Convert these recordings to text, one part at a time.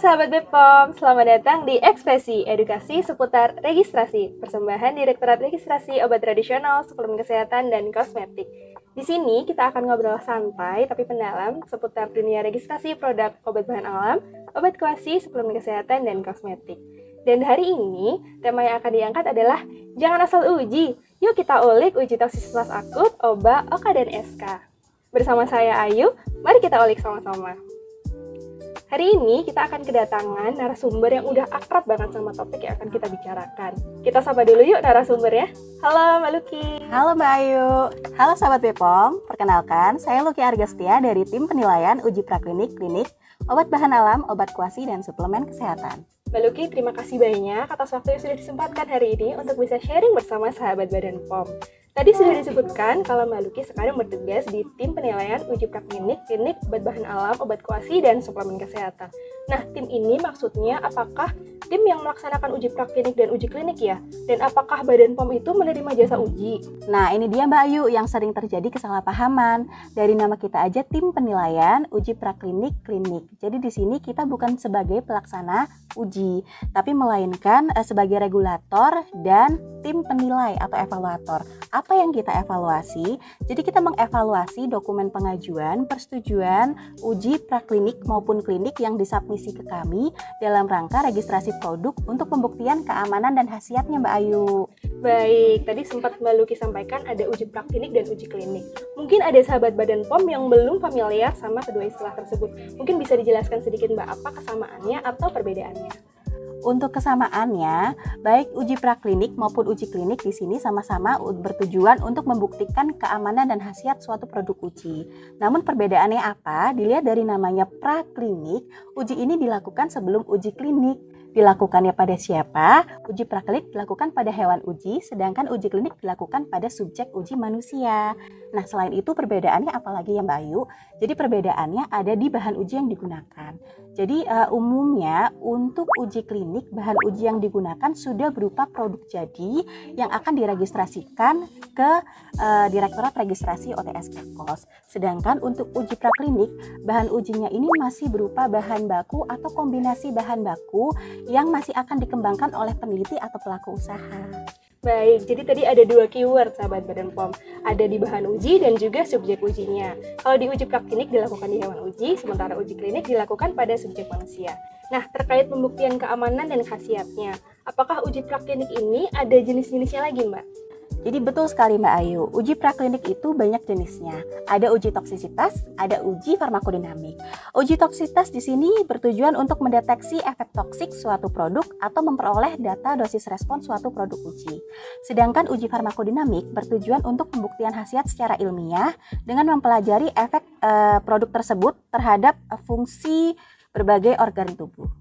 sahabat BPOM, selamat datang di Ekspresi Edukasi seputar registrasi, persembahan Direktorat Registrasi Obat Tradisional, Suplemen Kesehatan, dan Kosmetik. Di sini kita akan ngobrol santai tapi mendalam seputar dunia registrasi produk obat bahan alam, obat koasi, suplemen kesehatan, dan kosmetik. Dan hari ini, tema yang akan diangkat adalah jangan asal uji. Yuk kita ulik uji toksisitas akut, OBA, OKA, dan SK. Bersama saya Ayu, mari kita ulik sama-sama. Hari ini kita akan kedatangan narasumber yang udah akrab banget sama topik yang akan kita bicarakan. Kita sapa dulu yuk narasumbernya. Halo Mbak Luki. Halo Mbak Ayu. Halo sahabat BPOM, perkenalkan saya Luki Argastia dari tim penilaian uji praklinik klinik obat bahan alam, obat koasi, dan suplemen kesehatan. Mbak Luki, terima kasih banyak atas waktu yang sudah disempatkan hari ini untuk bisa sharing bersama sahabat Badan POM. Tadi sudah disebutkan kalau Mbak Luki sekarang bertugas di tim penilaian uji praklinik klinik obat bahan alam, obat koasi, dan suplemen kesehatan. Nah, tim ini maksudnya apakah tim yang melaksanakan uji praklinik dan uji klinik ya? Dan apakah Badan POM itu menerima jasa uji? Nah, ini dia Mbak Ayu yang sering terjadi kesalahpahaman. Dari nama kita aja tim penilaian uji praklinik klinik. Jadi di sini kita bukan sebagai pelaksana uji, tapi melainkan sebagai regulator dan tim penilai atau evaluator. Apa yang kita evaluasi? Jadi kita mengevaluasi dokumen pengajuan, persetujuan, uji praklinik maupun klinik yang disubmisi ke kami dalam rangka registrasi produk untuk pembuktian keamanan dan khasiatnya Mbak Ayu. Baik, tadi sempat Mbak Luki sampaikan ada uji praklinik dan uji klinik. Mungkin ada sahabat Badan POM yang belum familiar sama kedua istilah tersebut. Mungkin bisa dijelaskan sedikit Mbak apa kesamaannya atau perbedaannya? Untuk kesamaannya, baik uji praklinik maupun uji klinik di sini sama-sama bertujuan untuk membuktikan keamanan dan khasiat suatu produk uji. Namun perbedaannya apa? Dilihat dari namanya praklinik, uji ini dilakukan sebelum uji klinik. Dilakukannya pada siapa? Uji praklinik dilakukan pada hewan uji, sedangkan uji klinik dilakukan pada subjek uji manusia. Nah, selain itu perbedaannya apalagi ya Mbak Ayu? Jadi perbedaannya ada di bahan uji yang digunakan. Jadi umumnya untuk uji klinik, bahan uji yang digunakan sudah berupa produk jadi yang akan diregistrasikan ke Direktorat Registrasi OTS Kekos. Sedangkan untuk uji praklinik, bahan ujinya ini masih berupa bahan baku atau kombinasi bahan baku yang masih akan dikembangkan oleh peneliti atau pelaku usaha. Baik, jadi tadi ada dua keyword sahabat Badan POM. Ada di bahan uji dan juga subjek ujinya. Kalau di uji praklinik dilakukan di hewan uji, sementara uji klinik dilakukan pada subjek manusia. Nah, terkait pembuktian keamanan dan khasiatnya, apakah uji praklinik ini ada jenis-jenisnya lagi, Mbak? Jadi betul sekali Mbak Ayu, uji praklinik itu banyak jenisnya. Ada uji toksisitas, ada uji farmakodinamik. Uji toksisitas di sini bertujuan untuk mendeteksi efek toksik suatu produk atau memperoleh data dosis respon suatu produk uji. Sedangkan uji farmakodinamik bertujuan untuk pembuktian khasiat secara ilmiah dengan mempelajari efek produk tersebut terhadap fungsi berbagai organ tubuh.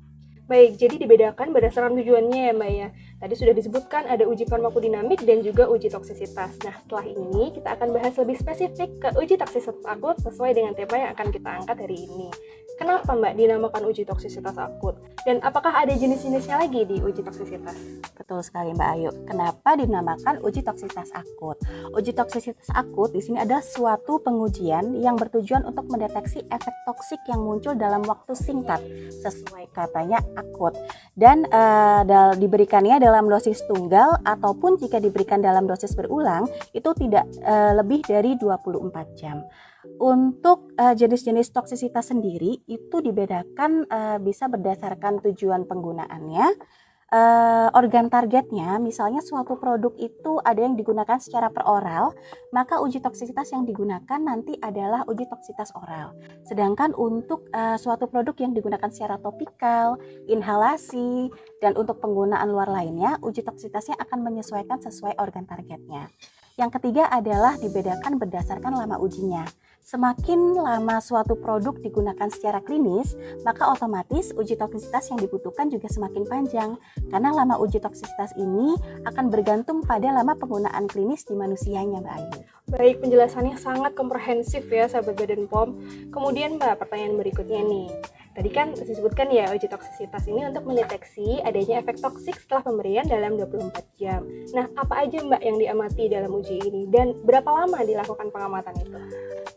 Baik, jadi dibedakan berdasarkan tujuannya ya Mbak ya. Tadi sudah disebutkan ada uji farmakodinamik dan juga uji toksisitas. Nah, setelah ini kita akan bahas lebih spesifik ke uji toksisitas akut sesuai dengan tema yang akan kita angkat hari ini. Kenapa Mbak dinamakan uji toksisitas akut? Dan apakah ada jenis-jenisnya lagi di uji toksisitas? Betul sekali Mbak Ayu. Kenapa dinamakan uji toksisitas akut? Uji toksisitas akut di sini adalah suatu pengujian yang bertujuan untuk mendeteksi efek toksik yang muncul dalam waktu singkat, sesuai katanya akut. Dan diberikannya dalam dosis tunggal ataupun jika diberikan dalam dosis berulang itu tidak lebih dari 24 jam. Untuk jenis-jenis toksisitas sendiri itu dibedakan bisa berdasarkan tujuan penggunaannya, organ targetnya. Misalnya suatu produk itu ada yang digunakan secara peroral, maka uji toksisitas yang digunakan nanti adalah uji toksisitas oral. Sedangkan untuk suatu produk yang digunakan secara topikal, inhalasi, dan untuk penggunaan luar lainnya, uji toksisitasnya akan menyesuaikan sesuai organ targetnya. Yang ketiga adalah dibedakan berdasarkan lama ujinya. Semakin lama suatu produk digunakan secara klinis, maka otomatis uji toksisitas yang dibutuhkan juga semakin panjang. Karena lama uji toksisitas ini akan bergantung pada lama penggunaan klinis di manusianya, Mbak Ayu. Baik, penjelasannya sangat komprehensif ya sahabat Badan POM. Kemudian Mbak, pertanyaan berikutnya nih. Tadi kan disebutkan ya uji toksisitas ini untuk mendeteksi adanya efek toksik setelah pemberian dalam 24 jam. Nah, apa aja Mbak yang diamati dalam uji ini dan berapa lama dilakukan pengamatan itu?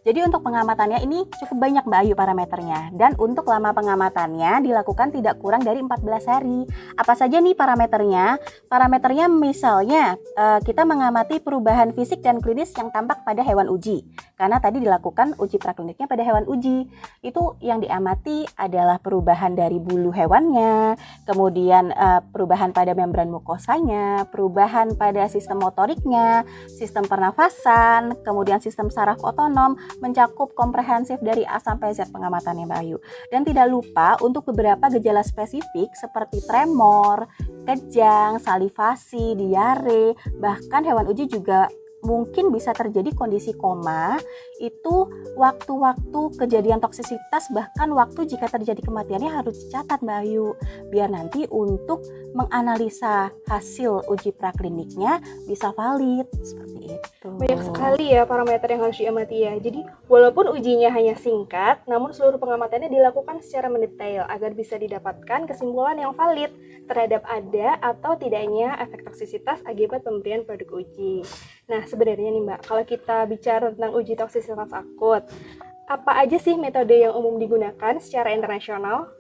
Jadi untuk pengamatannya ini cukup banyak Mbak Ayu parameternya. Dan untuk lama pengamatannya dilakukan tidak kurang dari 14 hari. Apa saja nih parameternya? Parameternya misalnya kita mengamati perubahan fisik dan klinis yang tampak pada hewan uji. Karena tadi dilakukan uji prakliniknya pada hewan uji. Itu yang diamati adalah perubahan dari bulu hewannya, kemudian perubahan pada membran mukosanya, perubahan pada sistem motoriknya, sistem pernafasan, kemudian sistem saraf otonom, mencakup komprehensif dari A sampai Z pengamatannya Mbak Ayu. Dan tidak lupa untuk beberapa gejala spesifik seperti tremor, kejang, salivasi, diare, bahkan hewan uji juga mungkin bisa terjadi kondisi koma. Itu waktu-waktu kejadian toksisitas, bahkan waktu jika terjadi kematiannya harus dicatat Mbak Ayu, biar nanti untuk menganalisa hasil uji prakliniknya bisa valid seperti itu. Banyak sekali ya parameter yang harus diamati ya. Jadi walaupun ujinya hanya singkat, namun seluruh pengamatannya dilakukan secara mendetail agar bisa didapatkan kesimpulan yang valid terhadap ada atau tidaknya efek toksisitas akibat pemberian produk uji. Nah, sebenarnya nih Mbak, kalau kita bicara tentang uji toksisitas akut, apa aja sih metode yang umum digunakan secara internasional?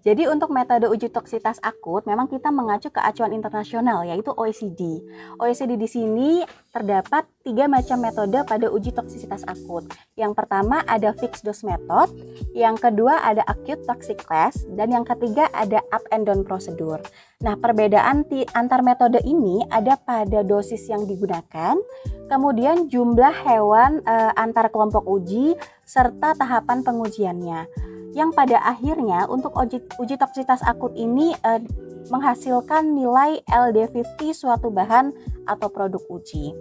Jadi untuk metode uji toksitas akut memang kita mengacu ke acuan internasional yaitu OECD. OECD di sini terdapat 3 macam metode pada uji toksisitas akut. Yang pertama ada fixed dose method, yang kedua ada acute toxic class, dan yang ketiga ada up and down prosedur. Nah, perbedaan antar metode ini ada pada dosis yang digunakan, kemudian jumlah hewan antar kelompok uji, serta tahapan pengujiannya. Yang pada akhirnya untuk uji toksitas akut ini menghasilkan nilai LD50 suatu bahan atau produk uji.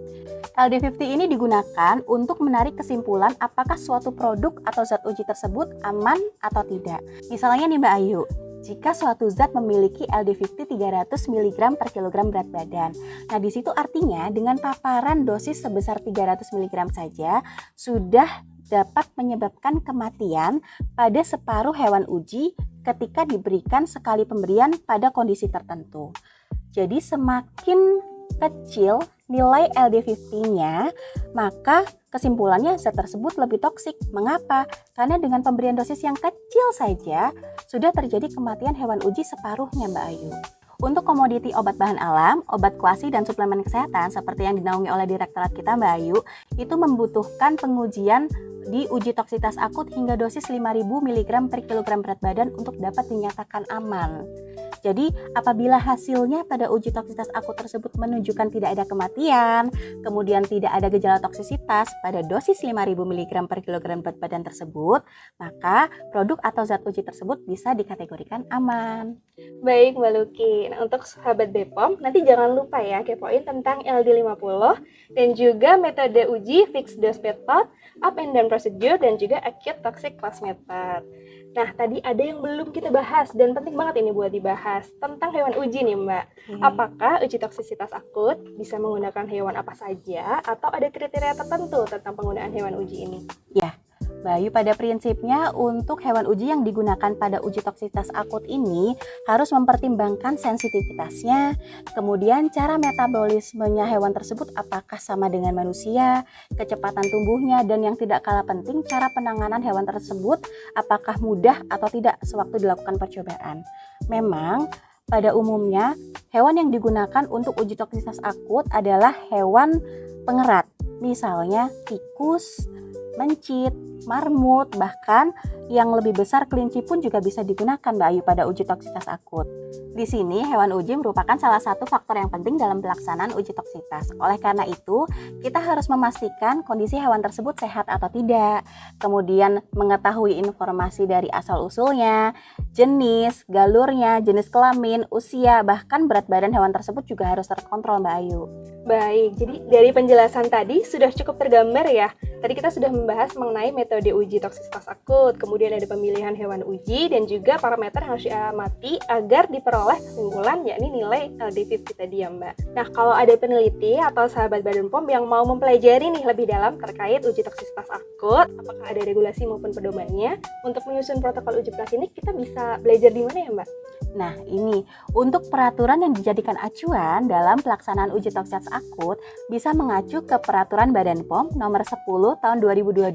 LD50 ini digunakan untuk menarik kesimpulan apakah suatu produk atau zat uji tersebut aman atau tidak. Misalnya nih Mbak Ayu, jika suatu zat memiliki LD50 300 mg per kilogram berat badan. Nah, di situ artinya dengan paparan dosis sebesar 300 mg saja sudah dapat menyebabkan kematian pada separuh hewan uji ketika diberikan sekali pemberian pada kondisi tertentu. Jadi semakin kecil nilai LD50-nya, maka kesimpulannya zat tersebut lebih toksik. Mengapa? Karena dengan pemberian dosis yang kecil saja sudah terjadi kematian hewan uji separuhnya Mbak Ayu. Untuk komoditi obat bahan alam, obat kuasi, dan suplemen kesehatan seperti yang dinaungi oleh direktorat kita Mbak Ayu, itu membutuhkan pengujian di uji toksitas akut hingga dosis 5.000 mg per kilogram berat badan untuk dapat dinyatakan aman. Jadi apabila hasilnya pada uji toksitas akut tersebut menunjukkan tidak ada kematian, kemudian tidak ada gejala toksisitas pada dosis 5.000 mg per kilogram berat badan tersebut, maka produk atau zat uji tersebut bisa dikategorikan aman. Baik Mbak Luki, nah untuk sahabat BPOM, nanti jangan lupa ya kepoin tentang LD50 dan juga metode uji fixed dose method, up and down procedure, dan juga acute toxic class method. Nah, tadi ada yang belum kita bahas dan penting banget ini buat dibahas tentang hewan uji nih Mbak. Apakah uji toksisitas akut bisa menggunakan hewan apa saja atau ada kriteria tertentu tentang penggunaan hewan uji ini? Ya, Mbak Ayu, pada prinsipnya untuk hewan uji yang digunakan pada uji toksisitas akut ini harus mempertimbangkan sensitivitasnya, kemudian cara metabolismenya hewan tersebut apakah sama dengan manusia, kecepatan tumbuhnya, dan yang tidak kalah penting cara penanganan hewan tersebut apakah mudah atau tidak sewaktu dilakukan percobaan. Memang pada umumnya hewan yang digunakan untuk uji toksisitas akut adalah hewan pengerat, misalnya tikus, mencit, marmut, bahkan yang lebih besar kelinci pun juga bisa digunakan Mbak Ayu pada uji toksisitas akut. Di sini hewan uji merupakan salah satu faktor yang penting dalam pelaksanaan uji toksisitas. Oleh karena itu, kita harus memastikan kondisi hewan tersebut sehat atau tidak, kemudian mengetahui informasi dari asal-usulnya, jenis, galurnya, jenis kelamin, usia, bahkan berat badan hewan tersebut juga harus terkontrol Mbak Ayu. Baik, jadi dari penjelasan tadi sudah cukup tergambar ya. Tadi kita sudah membahas mengenai metode uji toksisitas akut, kemudian ada pemilihan hewan uji dan juga parameter yang harus diamati agar diperoleh oleh kesimpulan yakni nilai LDPP tadi ya Mbak. Nah kalau ada peneliti atau sahabat Badan POM yang mau mempelajari nih lebih dalam terkait uji toksisitas akut, apakah ada regulasi maupun pedomannya untuk menyusun protokol uji praklinik, kita bisa belajar di mana ya Mbak? Nah, ini untuk peraturan yang dijadikan acuan dalam pelaksanaan uji toksitas akut bisa mengacu ke Peraturan Badan POM nomor 10 tahun 2022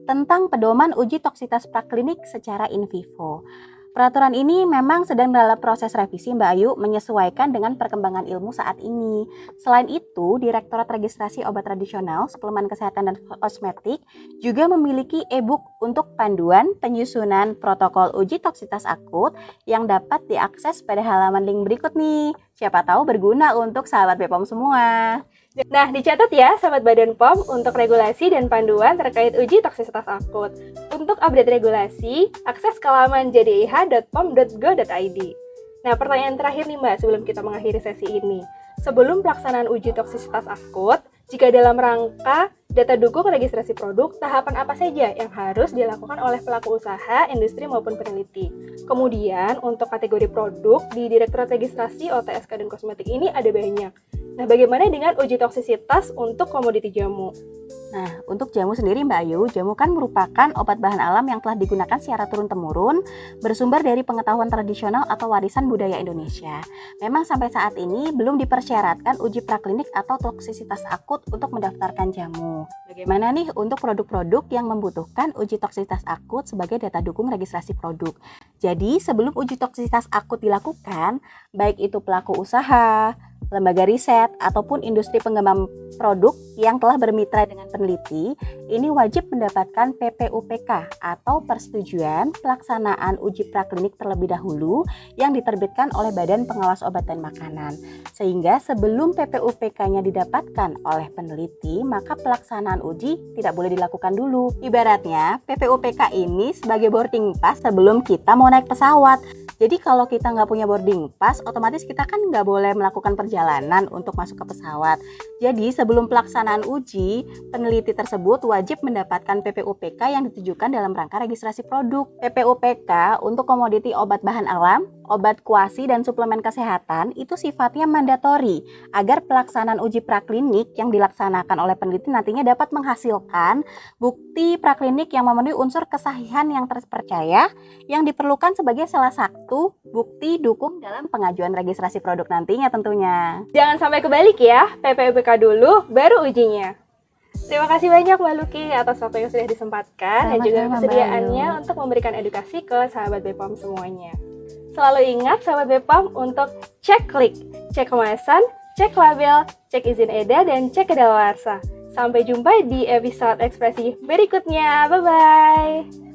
tentang pedoman uji toksitas praklinik secara in vivo. Peraturan ini memang sedang dalam proses revisi Mbak Ayu menyesuaikan dengan perkembangan ilmu saat ini. Selain itu, Direktorat Registrasi Obat Tradisional, Suplemen Kesehatan dan Kosmetik juga memiliki e-book untuk panduan penyusunan protokol uji toksitas akut yang dapat diakses pada halaman link berikut nih. Siapa tahu berguna untuk sahabat BPOM semua. Nah, dicatat ya sahabat Badan POM untuk regulasi dan panduan terkait uji toksisitas akut. Untuk update regulasi, akses ke laman jdih.pom.go.id. Nah, pertanyaan terakhir nih Mbak sebelum kita mengakhiri sesi ini. Sebelum pelaksanaan uji toksisitas akut, jika dalam rangka data dukung registrasi produk, tahapan apa saja yang harus dilakukan oleh pelaku usaha, industri maupun peneliti? Kemudian, untuk kategori produk di Direktorat Registrasi OTSK dan Kosmetik ini ada banyak. Nah, bagaimana dengan uji toksisitas untuk komoditi jamu? Nah, untuk jamu sendiri Mbak Ayu, jamu kan merupakan obat bahan alam yang telah digunakan secara turun-temurun, bersumber dari pengetahuan tradisional atau warisan budaya Indonesia. Memang sampai saat ini belum dipersyaratkan uji praklinik atau toksisitas akut untuk mendaftarkan jamu. Bagaimana nih untuk produk-produk yang membutuhkan uji toksisitas akut sebagai data dukung registrasi produk? Jadi, sebelum uji toksisitas akut dilakukan, baik itu pelaku usaha, lembaga riset, ataupun industri pengembang produk yang telah bermitra dengan peneliti, ini wajib mendapatkan PPUPK atau persetujuan pelaksanaan uji praklinik terlebih dahulu yang diterbitkan oleh Badan Pengawas Obat dan Makanan. Sehingga sebelum PPUPK-nya didapatkan oleh peneliti, maka pelaksanaan uji tidak boleh dilakukan dulu. Ibaratnya, PPUPK ini sebagai boarding pass sebelum kita mau naik pesawat. Jadi kalau kita nggak punya boarding pass, otomatis kita kan nggak boleh melakukan perjalanan untuk masuk ke pesawat. Jadi sebelum pelaksanaan uji, peneliti tersebut wajib mendapatkan PPUPK yang ditujukan dalam rangka registrasi produk. PPUPK untuk komoditi obat bahan alam, obat kuasi dan suplemen kesehatan itu sifatnya mandatori agar pelaksanaan uji praklinik yang dilaksanakan oleh peneliti nantinya dapat menghasilkan bukti praklinik yang memenuhi unsur kesahihan yang terpercaya yang diperlukan sebagai salah satu bukti dukung dalam pengajuan registrasi produk nantinya tentunya. Jangan sampai kebalik ya, PPUPK dulu baru ujinya. Terima kasih banyak Mbak Luki atas waktu yang sudah disempatkan dan juga kesediaannya untuk memberikan edukasi ke sahabat BPOM semuanya. Selalu ingat sahabat BPOM untuk cek klik, cek kemasan, cek label, cek izin edar, dan cek kedaluarsa. Sampai jumpa di episode ekspresi berikutnya. Bye-bye!